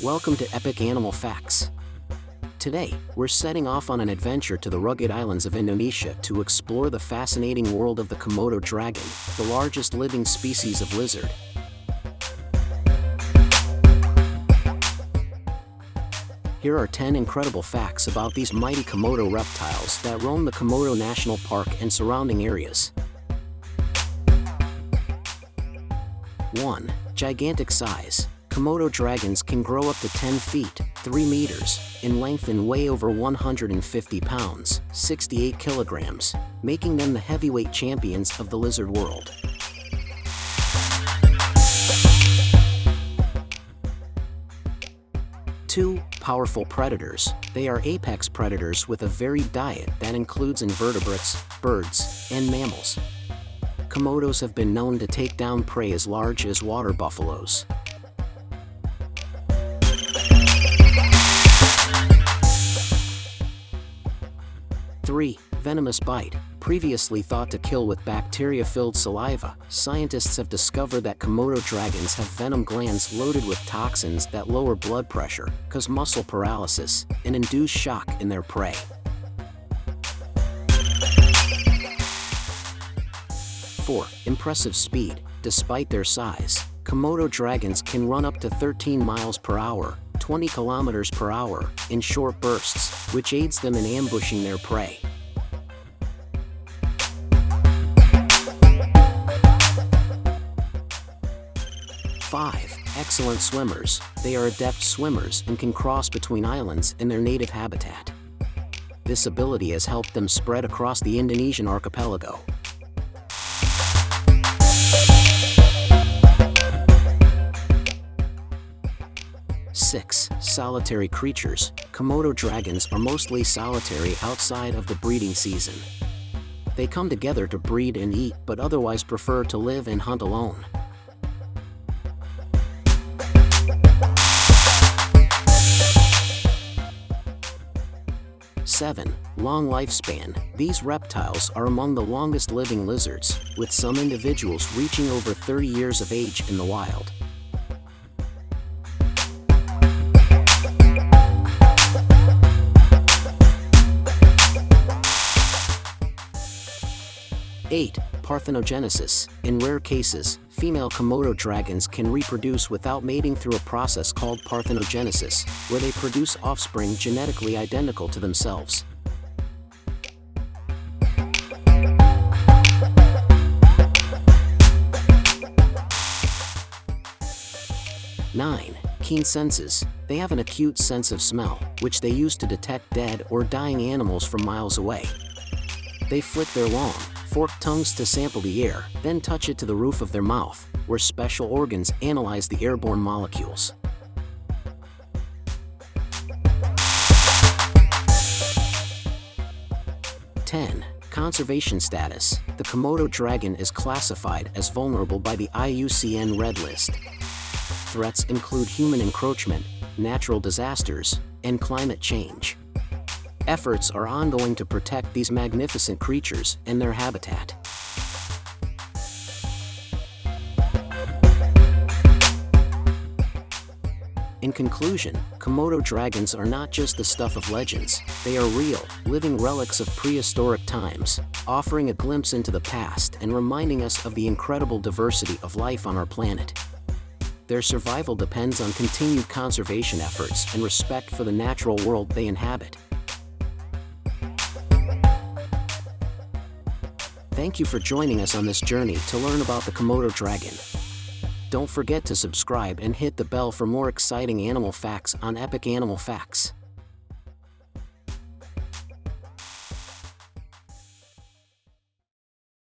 Welcome to Epic Animal Facts. Today, we're setting off on an adventure to the rugged islands of Indonesia to explore the fascinating world of the Komodo dragon, the largest living species of lizard. Here are 10 incredible facts about these mighty Komodo reptiles that roam the Komodo National Park and surrounding areas. 1. Gigantic size. Komodo dragons can grow up to 10 feet, 3 meters, in length and weigh over 150 pounds, 68 kilograms, making them the heavyweight champions of the lizard world. 2. Powerful predators. They are apex predators with a varied diet that includes invertebrates, birds, and mammals. Komodos have been known to take down prey as large as water buffaloes. 3. Venomous bite. Previously thought to kill with bacteria-filled saliva, scientists have discovered that Komodo dragons have venom glands loaded with toxins that lower blood pressure, cause muscle paralysis, and induce shock in their prey. 4. Impressive speed. Despite their size, Komodo dragons can run up to 13 miles per hour, 20 kilometers per hour, in short bursts, which aids them in ambushing their prey. 5. Excellent swimmers. They are adept swimmers and can cross between islands in their native habitat. This ability has helped them spread across the Indonesian archipelago. 6. Solitary creatures. Komodo dragons are mostly solitary outside of the breeding season. They come together to breed and eat, but otherwise prefer to live and hunt alone. 7. Long lifespan. These reptiles are among the longest living lizards, with some individuals reaching over 30 years of age in the wild. 8. Parthenogenesis. In rare cases, female Komodo dragons can reproduce without mating through a process called parthenogenesis, where they produce offspring genetically identical to themselves. 9. Keen senses. They have an acute sense of smell, which they use to detect dead or dying animals from miles away. They flick their long, forked tongues to sample the air, then touch it to the roof of their mouth, where special organs analyze the airborne molecules. 10. Conservation status. The Komodo dragon is classified as vulnerable by the IUCN Red List. Threats include human encroachment, natural disasters, and climate change. Efforts are ongoing to protect these magnificent creatures and their habitat. In conclusion, Komodo dragons are not just the stuff of legends, they are real, living relics of prehistoric times, offering a glimpse into the past and reminding us of the incredible diversity of life on our planet. Their survival depends on continued conservation efforts and respect for the natural world they inhabit. Thank you for joining us on this journey to learn about the Komodo dragon. Don't forget to subscribe and hit the bell for more exciting animal facts on Epic Animal Facts.